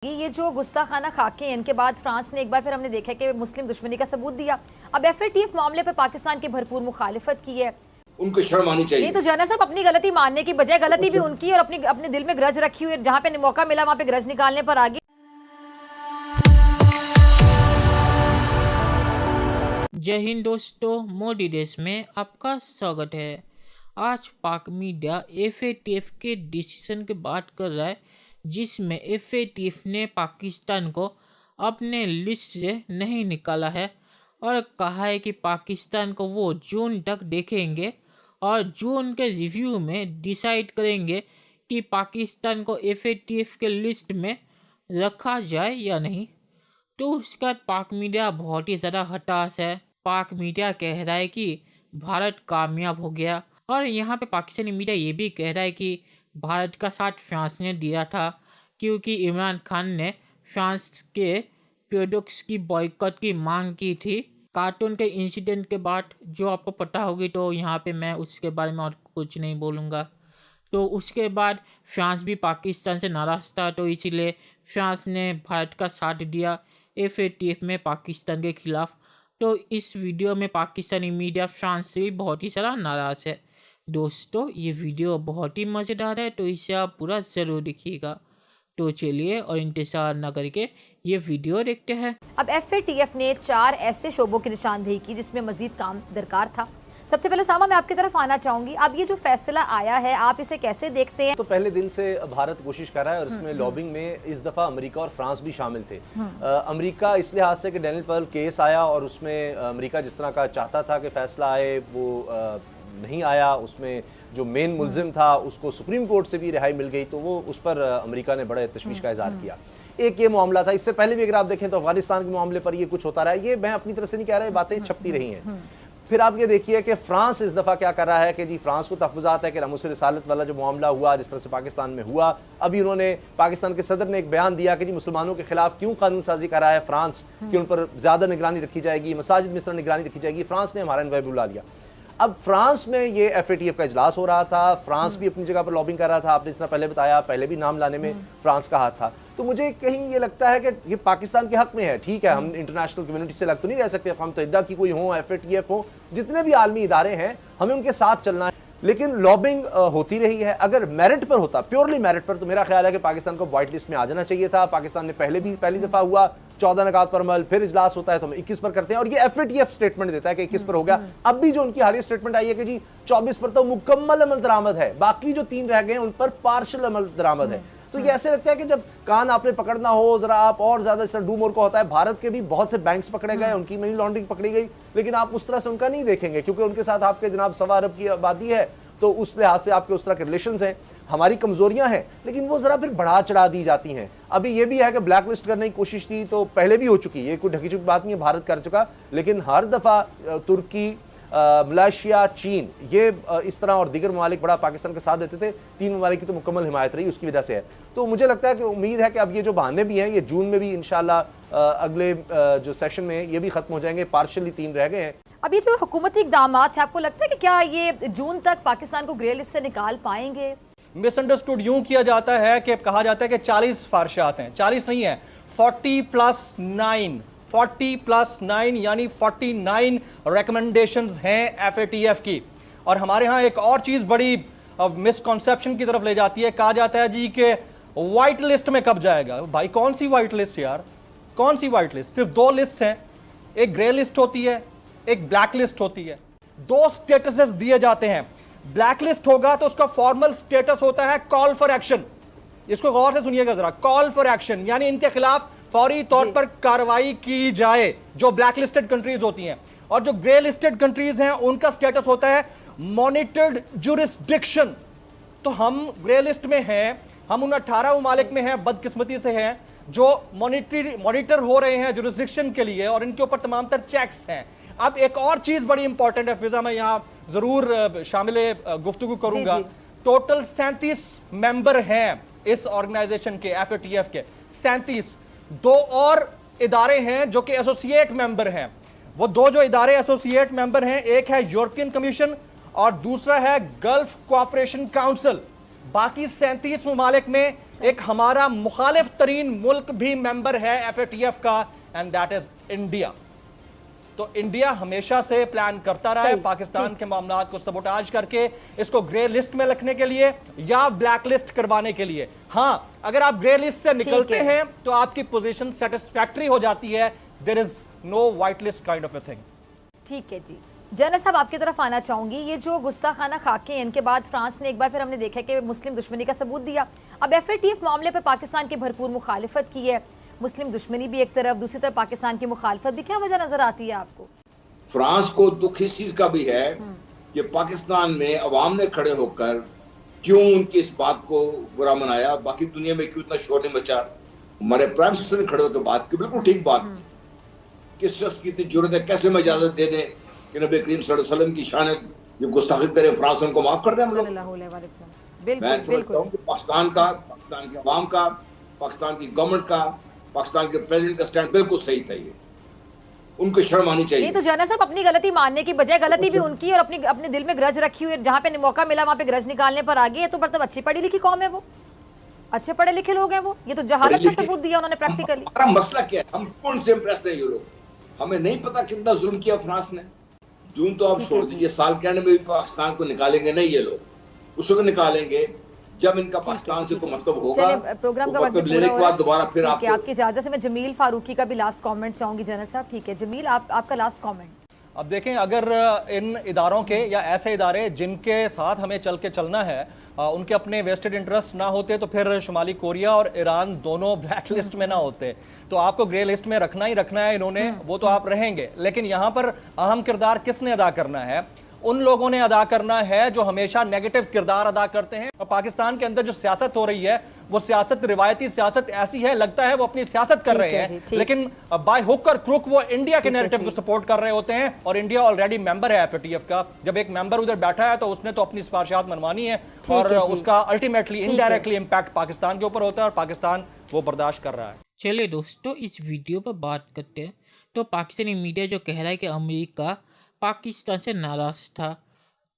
ये जो गुस्ताखाना खाके हैं, इनके बाद फ्रांस ने एक बार फिर हमने देखा कि मुस्लिम दुश्मनी का सबूत दिया। अब एफएटीएफ मामले पर पाकिस्तान की भरपूर मुखालिफत की है। उनको शर्म आनी चाहिए। नहीं तो जाना साहब, अपनी गलती मानने की बजाय गलती भी उनकी और अपने दिल में ग्रज रखी हुई है, जहां पे मौका मिला वहां पे ग्रज निकालने पर आगे। जय हिंद दोस्तों, मोदी देश में आपका स्वागत है। आज पाक मीडिया एफएटीएफ के डिसीजन की बात कर रहा है, जिसमें एफएटीएफ ने पाकिस्तान को अपने लिस्ट से नहीं निकाला है और कहा है कि पाकिस्तान को वो जून तक देखेंगे और जून के रिव्यू में डिसाइड करेंगे कि पाकिस्तान को एफएटीएफ के लिस्ट में रखा जाए या नहीं। तो उसका पाक मीडिया बहुत ही ज़्यादा हताश है। पाक मीडिया कह रहा है कि भारत कामयाब हो गया और यहाँ पे पाकिस्तानी मीडिया ये भी कह रहा है कि भारत का साथ फ्रांस ने दिया था, क्योंकि इमरान खान ने फ्रांस के प्रोडक्ट्स की बॉयकॉट की मांग की थी कार्टून के इंसिडेंट के बाद, जो आपको पता होगी। तो यहाँ पे मैं उसके बारे में और कुछ नहीं बोलूँगा। तो उसके बाद फ्रांस भी पाकिस्तान से नाराज़ था, तो इसीलिए फ्रांस ने भारत का साथ दिया एफएटीएफ में पाकिस्तान के खिलाफ। तो इस वीडियो में पाकिस्तानी मीडिया फ्रांस से भी बहुत ही सारा नाराज़ है। दोस्तों, ये वीडियो बहुत ही मज़ेदार है, तो इसे आप पूरा ज़रूर देखिएगा। तो चलिए और इंतज़ार न करके ये वीडियो देखते हैं। अब एफएटीएफ ने 4 ऐसे शोबों की निशानदेही की जिसमें मजीद काम दरकार था। सबसे पहले सामा, मैं आपकी तरफ आना चाहूंगी। अब ये जो फैसला आया है, आप इसे कैसे देखते हैं? तो पहले दिन से भारत कोशिश कर रहा है और इसमें लॉबिंग में इस दफा अमेरिका और फ्रांस भी शामिल थे। अमेरिका इस लिहाज से कि डैनियल पर्ल केस आया और उसमें अमेरिका जिस तरह का चाहता था कि फैसला आए, वो नहीं आया। उसमें जो मेन मुलजिम था उसको सुप्रीम कोर्ट से भी रिहाई मिल गई, तो वो उस पर अमेरिका ने बड़े तशवीश का इजहार किया। एक ये मामला था। इससे पहले भी अगर आप देखें तो अफगानिस्तान के मामले पर ये कुछ होता रहा है। ये मैं अपनी तरफ से नहीं कह रहा, ये बातें छपती रही हैं। फिर आप ये देखिए कि फ्रांस इस दफ़ा क्या कर रहा है कि जी फ्रांस को तहफ़्फ़ुज़ात है कि नामूस रिसालत वाला जो मामला हुआ, जिस तरह से पाकिस्तान में हुआ, अभी उन्होंने पाकिस्तान के सदर ने एक बयान दिया कि जी मुसलमानों के खिलाफ क्यों कानून साजी कर रहा है फ्रांस, कि उन पर ज़्यादा निगरानी रखी जाएगी, मसाजिद में इस तरह निगरानी रखी जाएगी। फ्रांस ने हमारा इन्वाइट बुला लिया। अब फ्रांस में ये एफएटीएफ का इजलास हो रहा था, फ्रांस भी अपनी जगह पर लॉबिंग कर रहा था। आपने जिस तरह पहले बताया, पहले भी नाम लाने में फ्रांस का हाथ था। तो मुझे कहीं ये लगता है कि ये पाकिस्तान के हक में है। ठीक है, हम इंटरनेशनल कम्युनिटी से लग तो नहीं रह सकते, हम तो इद्दा की कोई हो, एफएटीएफ हो, जितने भी आलमी इदारे हैं, हमें उनके साथ चलना है। लेकिन लॉबिंग होती रही है। अगर मेरिट पर होता, प्योरली मेरिट पर, तो मेरा ख्याल है कि पाकिस्तान को व्हाइट लिस्ट में आ जाना चाहिए था। पाकिस्तान ने पहली दफा हुआ 14 नकात पर अमल, फिर इजलास होता है तो हम 21 पर करते हैं और ये एफएटीएफ स्टेटमेंट देता है कि 21 पर हो गया। अब भी जो उनकी हालिया स्टेटमेंट आई है कि जी 24 पर तो मुकम्मल अमल दरामद है, बाकी जो 3 रह गए उन पर पार्शल अमल दरामद है। तो ये ऐसे लगता है कि जब कान आपने पकड़ना हो जरा, आप और ज्यादा इस तरह डू मोर को होता है। भारत के भी बहुत से बैंक्स पकड़े गए, उनकी मनी लॉन्ड्रिंग पकड़ी गई, लेकिन आप उस तरह से उनका नहीं देखेंगे, क्योंकि उनके साथ आपके जनाब 1.25 अरब की आबादी है, तो उस लिहाज से आपके उस तरह के रिलेशंस हैं। हमारी कमजोरियां हैं, लेकिन वो जरा फिर बढ़ा चढ़ा दी जाती हैं। अभी ये भी है कि ब्लैक लिस्ट करने की कोशिश थी, तो पहले भी हो चुकी, ये कोई ढकी चुकी बात नहीं है, भारत कर चुका। लेकिन हर दफा तुर्की, मलेशिया, चीन, ये इस तरह और दीगर ममालिक बड़ा पाकिस्तान का साथ देते थे। 3 ममालिक की तो मुकम्मल हिमायत रही, उसकी वजह से है। तो मुझे लगता है कि उम्मीद है कि अब ये जो बहाने भी हैं, ये जून में भी इंशाल्लाह अगले जो सेशन में ये भी खत्म हो जाएंगे। पार्शली 3 रह गए हैं। अब ये जो हुकूमती इक़दाम है, आपको लगता है कि क्या ये जून तक पाकिस्तान को ग्रे लिस्ट से निकाल पाएंगे? मिसअंडरस्टूड यूं किया जाता है कि कहा जाता है कि 40 फारशात हैं। 40 नहीं है, 40+9, 40+9 यानी 49 रिकमेंडेशंस हैं एफएटीएफ की। और हमारे यहाँ एक और चीज बड़ी मिसकॉन्सेप्शन की तरफ ले जाती है। कहा जाता है जी कि व्हाइट लिस्ट में कब जाएगा। भाई कौन सी व्हाइट लिस्ट यार, कौन सी व्हाइट लिस्ट? सिर्फ 2 लिस्ट हैं, एक ग्रे लिस्ट होती है, एक ब्लैक लिस्ट होती है। 2 स्टेटसेस दिए जाते हैं। ब्लैक लिस्ट होगा तो उसका फॉर्मल स्टेटस होता है कॉल फॉर एक्शन। इसको गौर से सुनिएगा जरा, कॉल फॉर एक्शन यानी इनके खिलाफ फौरी तौर पर कार्रवाई की जाए, जो ब्लैक लिस्टेड कंट्रीज होती हैं। और जो ग्रे लिस्टेड कंट्रीज हैं उनका स्टेटस होता है मॉनिटर्ड जुरिस्डिक्शन। तो हम ग्रे लिस्ट में हैं, हम उन 18 ममालिक में हैं, बदकिस्मती से हैं, जो मॉनिटर हो रहे हैं जुरिस्डिक्शन के लिए, और इनके ऊपर तमाम तर चेक्स हैं। अब एक और चीज बड़ी इंपॉर्टेंट है फिजा, मैं यहां जरूर शामिल गुफ्तगू करूंगा। टोटल 37 मेंबर हैं इस ऑर्गेनाइजेशन के, एफएटीएफ के 37। 2 और इदारे हैं जो कि एसोसिएट मेंबर हैं। वो 2 जो इदारे एसोसिएट मेंबर हैं, एक है यूरोपियन कमीशन और दूसरा है गल्फ कोऑपरेशन काउंसिल। बाकी 37 ममालिक में एक हमारा मुखालिफ तरीन मुल्क भी मेंबर है FATF का, एंड दैट इज इंडिया। तो इंडिया हमेशा से प्लान करता रहा है पाकिस्तान के मामलात को सबोटाज करके इसको ग्रे लिस्ट में रखने के लिए या ब्लैक लिस्ट करवाने के लिए। हां, अगर आप ग्रे लिस्ट से निकलते हैं तो आपकी पोजीशन सेटिस्फैक्टरी हो जाती है। There is no white list kind of a thing. ठीक है जी, जनरल साहब आपकी तरफ आना चाहूंगी। ये जो गुस्ताखाना खाके हैं, इनके बाद फ्रांस ने एक बार फिर हमने देखा कि मुस्लिम दुश्मनी का सबूत दिया। अब FATF मामले पर पाकिस्तान की भरपूर मुखालिफत की है, मुस्लिम दुश्मनी भी एक तरफ, दूसरी तरफ पाकिस्तान की मुखालिफत भी। क्या वजह नजर आती है आपको? फ्रांस को दुख इस चीज का भी है कि पाकिस्तान में अवाम ने खड़े होकर क्यों उनकी इस बात को बुरा मनाया, बाकी दुनिया में क्यों इतना शोर नहीं मचा। हमारे प्राइम मिनिस्टर ने खड़े होकर बात की, बिल्कुल ठीक बात, किस शख्स की इतनी जरूरत है, कैसे हम इजाजत दे दें कि नबी करीम सल्लल्लाहु अलैहि वसल्लम की शान जो गुस्ताखी करें, फ्रांस उनको माफ कर दें हम लोग। मैं समझता हूँ कि पाकिस्तान की अवाम का, पाकिस्तान की गवर्नमेंट का, पाकिस्तान के प्रेसिडेंट का स्टैंड बिल्कुल सही था। ये उनको शर्म आनी चाहिए। नहीं तो जनरल साहब, अपनी गलती मानने की बजाय गलती भी उनकी और अपने दिल में ग्रज रखी हुई है, जहाँ पे मौका मिला वहाँ पे ग्रज निकालने पर आगे। तो मतलब अच्छी पढ़ी लिखी कौम है वो, अच्छे पढ़े लिखे लोग हैं वो। ये तो जहालत का सबूत दिया उन्होंने प्रैक्टिकली। हमारा मसला क्या है, हम कौन से इम्प्रेस नहीं ये लोग, हमें नहीं पता कितना जुल्म किया फ्रांस ने। जून तो आप छोड़ दीजिए, साल के एंड में भी पाकिस्तान को निकालेंगे नहीं ये लोग, उस वक्त निकालेंगे जब इनका पाकिस्तान से कोई मतलब होगा। प्रोग्राम का मतलब लेने के बाद दोबारा फिर आपकी इजाजत से मैं जमील फारूकी का भी लास्ट कमेंट चाहूंगी जनरल साहब। ठीक है जमील, आपका लास्ट कमेंट। अब देखें, अगर इन इदारों के या ऐसे इदारे जिनके साथ हमें चल के चलना है उनके अपने वेस्टेड इंटरेस्ट ना होते तो फिर शुमाली कोरिया और ईरान दोनों ब्लैक लिस्ट में ना होते। तो आपको ग्रे लिस्ट में रखना ही रखना है इन्होंने, वो तो आप रहेंगे। लेकिन यहां पर अहम किरदार किसने अदा करना है? उन लोगों ने अदा करना है जो हमेशा नेगेटिव किरदार अदा करते हैं। और पाकिस्तान के अंदर जो सियासत हो रही है वो सियासत, रिवायती सियासत ऐसी है, लगता है वो अपनी सियासत कर रहे हैं, लेकिन बाय हुक और क्रुक वो इंडिया के नैरेटिव को सपोर्ट कर रहे होते हैं। और इंडिया ऑलरेडी मेंबर है FATF का। जब एक मेंबर उधर बैठा है तो उसने तो अपनी सिफारिशात मनवानी है और उसका अल्टीमेटली इनडायरेक्टली इंपैक्ट पाकिस्तान के ऊपर होता है और पाकिस्तान वो बर्दाश्त कर रहा है। चलिए दोस्तों, इस वीडियो पर बात करते हैं। तो पाकिस्तानी मीडिया जो कह रहा है कि अमेरिका पाकिस्तान से नाराज़ था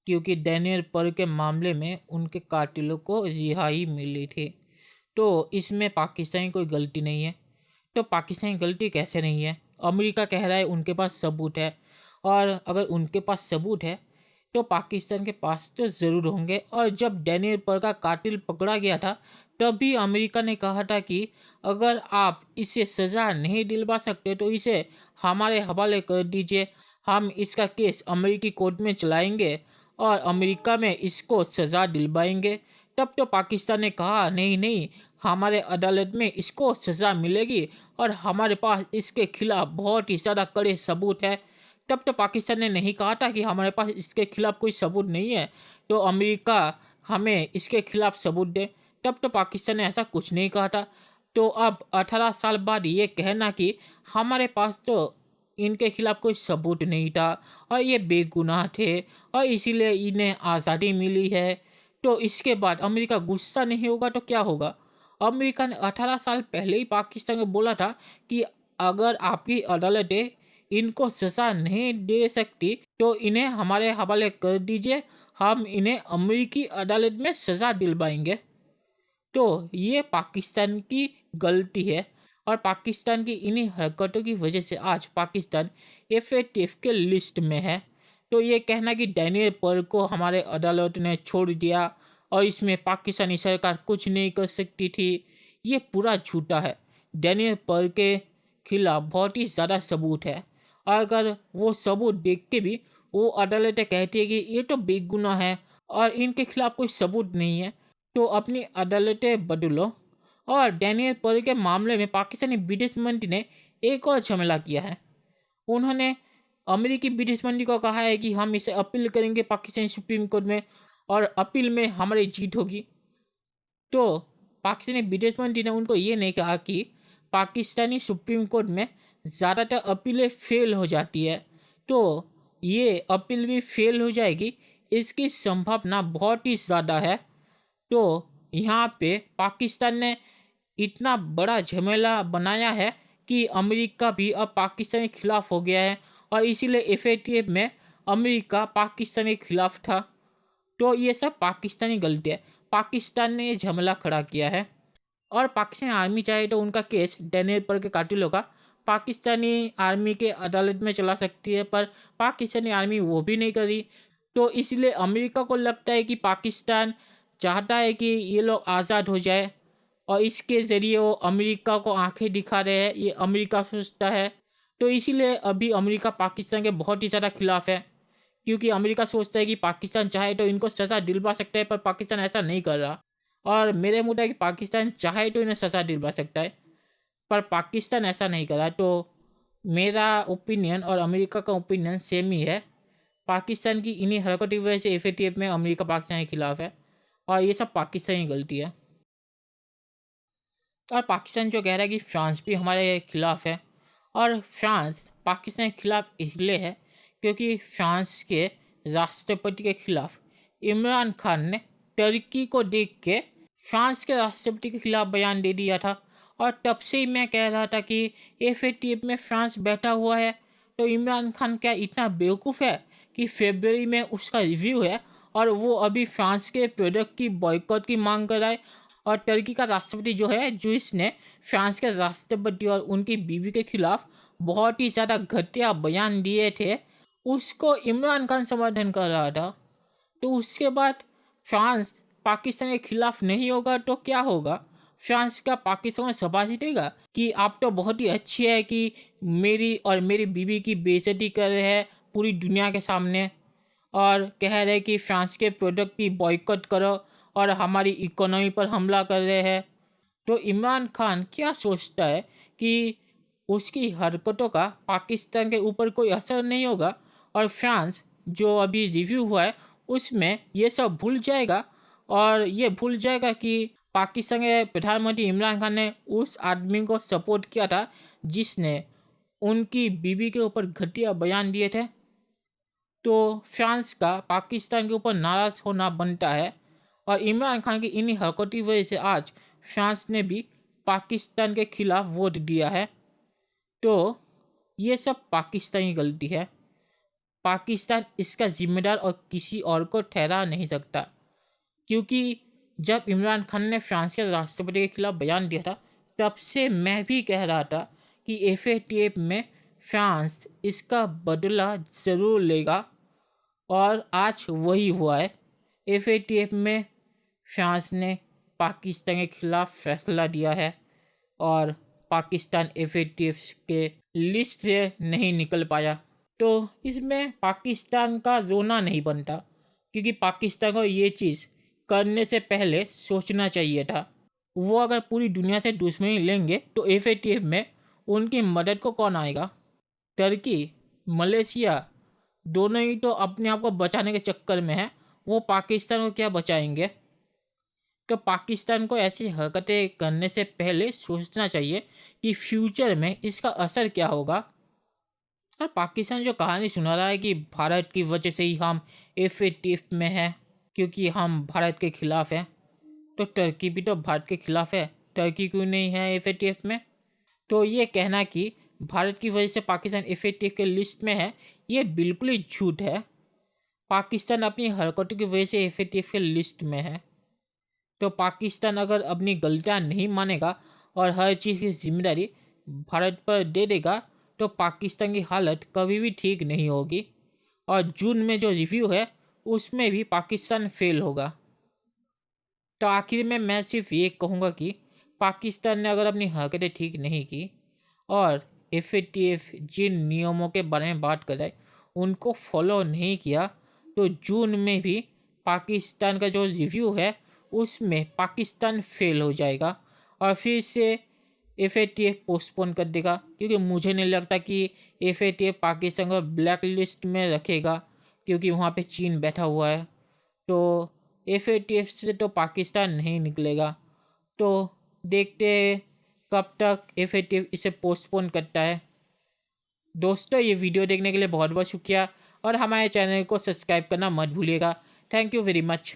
क्योंकि डैनियल पर के मामले में उनके कातिलों को रिहाई मिली थी, तो इसमें पाकिस्तान की कोई गलती नहीं है। तो पाकिस्तान की गलती कैसे नहीं है? अमेरिका कह रहा है उनके पास सबूत है, और अगर उनके पास सबूत है तो पाकिस्तान के पास तो ज़रूर होंगे। और जब डैनियल पर का कातिल पकड़ा गया था तब भी अमेरिका ने कहा था कि अगर आप इसे सज़ा नहीं दिलवा सकते तो इसे हमारे हवाले कर दीजिए, हम इसका केस अमेरिकी कोर्ट में चलाएंगे और अमेरिका में इसको सज़ा दिलवाएंगे। तब तो पाकिस्तान ने कहा नहीं नहीं, हमारे अदालत में इसको सज़ा मिलेगी और हमारे पास इसके खिलाफ बहुत ही ज़्यादा कड़े सबूत है। तब तो पाकिस्तान ने नहीं कहा था कि हमारे पास इसके खिलाफ कोई सबूत नहीं है तो अमेरिका हमें इसके खिलाफ सबूत दे। तब तो पाकिस्तान ने ऐसा कुछ नहीं कहा था। तो अब 18 साल बाद ये कहना कि हमारे पास तो इनके खिलाफ कोई सबूत नहीं था और ये बेगुनाह थे और इसीलिए इन्हें आज़ादी मिली है, तो इसके बाद अमेरिका गुस्सा नहीं होगा तो क्या होगा? अमेरिका ने 18 साल पहले ही पाकिस्तान को बोला था कि अगर आपकी अदालतें इनको सज़ा नहीं दे सकती तो इन्हें हमारे हवाले कर दीजिए, हम इन्हें अमेरिकी अदालत में सज़ा दिलवाएंगे। तो ये पाकिस्तान की गलती है और पाकिस्तान की इन्हीं हरकतों की वजह से आज पाकिस्तान FATF के लिस्ट में है। तो ये कहना कि डैनियल पर को हमारे अदालत ने छोड़ दिया और इसमें पाकिस्तानी सरकार कुछ नहीं कर सकती थी, ये पूरा झूठा है। डैनियल पर के खिलाफ बहुत ही ज़्यादा सबूत है और अगर वो सबूत देख के भी वो अदालतें कहती है कि ये तो बेगुनाह है और इनके खिलाफ कोई सबूत नहीं है, तो अपनी अदालतें बदलो। और डैनियल पर के मामले में पाकिस्तानी विदेश मंत्री ने एक और झमेला किया है। उन्होंने अमेरिकी विदेश मंत्री को कहा है कि हम इसे अपील करेंगे पाकिस्तानी सुप्रीम कोर्ट में और अपील में हमारी जीत होगी। तो पाकिस्तानी विदेश मंत्री ने उनको ये नहीं कहा कि पाकिस्तानी सुप्रीम कोर्ट में ज़्यादातर अपीलें फेल हो जाती है, तो ये अपील भी फेल हो जाएगी, इसकी संभावना बहुत ही ज़्यादा है। तो यहाँ पे पाकिस्तान ने इतना बड़ा झमेला बनाया है कि अमेरिका भी अब पाकिस्तान के खिलाफ हो गया है और इसीलिए FATF में अमेरिका पाकिस्तान के खिलाफ था। तो ये सब पाकिस्तानी गलती है। पाकिस्तान ने ये झमेला खड़ा किया है। और पाकिस्तानी आर्मी चाहे तो उनका केस डैनियल पर के कातिलों का पाकिस्तानी आर्मी के अदालत में चला सकती है, पर पाकिस्तानी आर्मी वो भी नहीं करी। तो इसलिए अमेरिका को लगता है कि पाकिस्तान चाहता है कि ये लोग आज़ाद हो जाए, और इसके ज़रिए वो अमेरिका को आंखें दिखा रहे हैं, ये अमेरिका सोचता है। तो इसीलिए अभी अमेरिका पाकिस्तान के बहुत ही ज़्यादा खिलाफ है, क्योंकि अमेरिका सोचता है कि पाकिस्तान चाहे तो इनको सज़ा दिलवा सकता है, पर पाकिस्तान ऐसा नहीं कर रहा। और मेरे मुद्दा है कि पाकिस्तान चाहे तो इन्हें सज़ा दिलवा सकता है, पर पाकिस्तान ऐसा नहीं कर रहा। तो मेरा ओपिनियन और अमेरिका का ओपिनियन सेम ही है। पाकिस्तान की इन्हीं हरकतों की वजह से FATF में अमेरिका पाकिस्तान के खिलाफ है, और ये सब पाकिस्तान की गलती है। और पाकिस्तान जो कह रहा है कि फ्रांस भी हमारे खिलाफ है, और फ्रांस पाकिस्तान के खिलाफ इसलिए है क्योंकि फ्रांस के राष्ट्रपति के खिलाफ इमरान खान ने टर्की को देख के फ्रांस के राष्ट्रपति के खिलाफ बयान दे दिया था। और तब से ही मैं कह रहा था कि FATF में फ्रांस बैठा हुआ है, तो इमरान खान क्या इतना बेवकूफ़ है कि फरवरी में उसका रिव्यू है और वो अभी फ्रांस के प्रोडक्ट की बॉयकॉट की मांग कर रहा है। और टर्की का राष्ट्रपति जो है, जो इसने फ्रांस के राष्ट्रपति और उनकी बीवी के खिलाफ बहुत ही ज़्यादा घटिया बयान दिए थे, उसको इमरान खान समर्थन कर रहा था। तो उसके बाद फ्रांस पाकिस्तान के खिलाफ नहीं होगा तो क्या होगा? फ्रांस का पाकिस्तान में सभा जीतेगा कि आप तो बहुत ही अच्छी है कि मेरी और मेरी बीवी की बेइज्जती कर रहे हैं पूरी दुनिया के सामने, और कह रहे कि फ्रांस के प्रोडक्ट की बॉयकॉट करो और हमारी इकोनॉमी पर हमला कर रहे हैं। तो इमरान खान क्या सोचता है कि उसकी हरकतों का पाकिस्तान के ऊपर कोई असर नहीं होगा, और फ्रांस जो अभी रिव्यू हुआ है उसमें ये सब भूल जाएगा, और ये भूल जाएगा कि पाकिस्तान के प्रधानमंत्री इमरान खान ने उस आदमी को सपोर्ट किया था जिसने उनकी बीवी के ऊपर घटिया बयान दिए थे। तो फ्रांस का पाकिस्तान के ऊपर नाराज़ होना बनता है, और इमरान खान की इन्हीं हरकतों की वजह से आज फ्रांस ने भी पाकिस्तान के खिलाफ वोट दिया है। तो ये सब पाकिस्तान की गलती है। पाकिस्तान इसका जिम्मेदार और किसी और को ठहरा नहीं सकता, क्योंकि जब इमरान खान ने फ्रांस के राष्ट्रपति के खिलाफ बयान दिया था, तब से मैं भी कह रहा था कि FATF में फ्रांस इसका बदला ज़रूर लेगा, और आज वही हुआ है। FATF में फ्रांस ने पाकिस्तान के खिलाफ फैसला दिया है, और पाकिस्तान FATF के लिस्ट से नहीं निकल पाया। तो इसमें पाकिस्तान का रोना नहीं बनता, क्योंकि पाकिस्तान को ये चीज़ करने से पहले सोचना चाहिए था। वो अगर पूरी दुनिया से दुश्मनी लेंगे तो FATF में उनकी मदद को कौन आएगा? टर्की, मलेशिया दोनों ही तो अपने आप को बचाने के चक्कर में है, वो पाकिस्तान को क्या बचाएंगे? तो पाकिस्तान को ऐसी हरकतें करने से पहले सोचना चाहिए कि फ्यूचर में इसका असर क्या होगा। और पाकिस्तान जो कहानी सुना रहा है कि भारत की वजह से ही हम FATF में हैं, क्योंकि हम भारत के खिलाफ हैं, तो टर्की भी तो भारत के खिलाफ है, टर्की क्यों नहीं है FATF में? तो ये कहना कि भारत की वजह से पाकिस्तान FATF के लिस्ट में है, ये बिल्कुल ही झूठ है। पाकिस्तान अपनी हरकतों की वजह से FATF के लिस्ट में है। तो पाकिस्तान अगर अपनी गलतियाँ नहीं मानेगा और हर चीज़ की जिम्मेदारी भारत पर दे देगा, तो पाकिस्तान की हालत कभी भी ठीक नहीं होगी, और जून में जो रिव्यू है उसमें भी पाकिस्तान फेल होगा। तो आखिर में मैं सिर्फ ये कहूँगा कि पाकिस्तान ने अगर अपनी हरकतें ठीक नहीं की और FATF जिन नियमों के बारे में बात कर रहा है उनको फॉलो नहीं किया, तो जून में भी पाकिस्तान का जो रिव्यू है उसमें पाकिस्तान फेल हो जाएगा, और फिर से FATF पोस्टपोन कर देगा, क्योंकि मुझे नहीं लगता कि FATF पाकिस्तान को ब्लैक लिस्ट में रखेगा, क्योंकि वहाँ पे चीन बैठा हुआ है। तो FATF से तो पाकिस्तान नहीं निकलेगा। तो देखते कब तक FATF इसे पोस्टपोन करता है। दोस्तों, ये वीडियो देखने के लिए बहुत बहुत शुक्रिया, और हमारे चैनल को सब्सक्राइब करना मत भूलिएगा। Thank you very much.